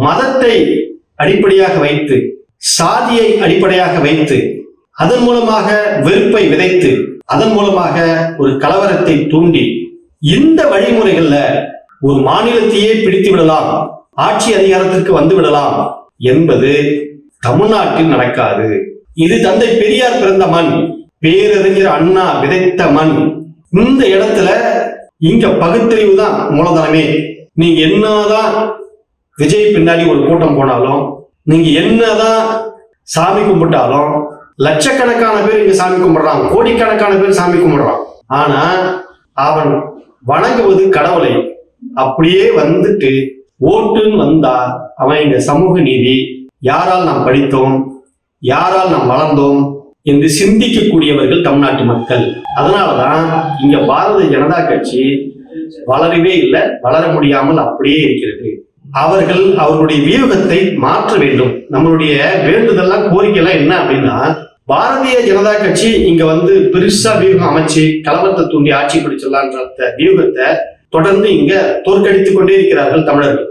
மதத்தை அடிப்படையாக வைத்து, சாதியை அடிப்படையாக வைத்து, அதன் மூலமாக வெறுப்பை விதைத்து, அதன் மூலமாக ஒரு கலவரத்தை தூண்டி, இந்த வழிமுறைகள்ல ஒரு மாநிலத்தையே பிடித்து விடலாம், ஆட்சி அதிகாரத்திற்கு வந்து விடலாம் என்பது தமிழ்நாட்டில் நடக்காது. இது தந்தை பெரியார் பிறந்த மண், பேரறிஞர் அண்ணா விதைத்த மண். இந்த இடத்துல இங்க பகுத்தறிவு தான் மூலதனமே. நீங்க என்னதான் விஜய் பின்னாடி ஒரு கூட்டம் போனாலும், நீங்க என்னதான் சாமி கும்பிட்டாலும், லட்சக்கணக்கான பேர் இங்க சாமி கும்பிடுறான், கோடிக்கணக்கான பேர் சாமி கும்பிடுறான். ஆனா அவன் வணங்குவது கடவுளை. அப்படியே வந்துட்டு ஓட்டுன்னு வந்தா அவன் இங்க சமூக நீதி, யாரால் நாம் படித்தோம், யாரால் நாம் வளர்ந்தோம் என்று சிந்திக்கக்கூடியவர்கள் தமிழ்நாட்டு மக்கள். அதனாலதான் இங்க பாரதிய ஜனதா கட்சி வளரவே இல்லை, வளர முடியாமல் அப்படியே இருக்கிறது. அவர்கள் அவர்களுடைய வியூகத்தை மாற்ற வேண்டும். நம்மளுடைய வேண்டுதெல்லாம் கோரிக்கைலாம் என்ன அப்படின்னா, பாரதிய ஜனதா கட்சி இங்க பெருசா வியூகம் அமைச்சு கலவரத்தை தூண்டி ஆட்சி பிடிச்சிடலான்ற வியூகத்தை தொடர்ந்து இங்க தோற்கடித்துக் கொண்டே இருக்கிறார்கள் தமிழர்கள்.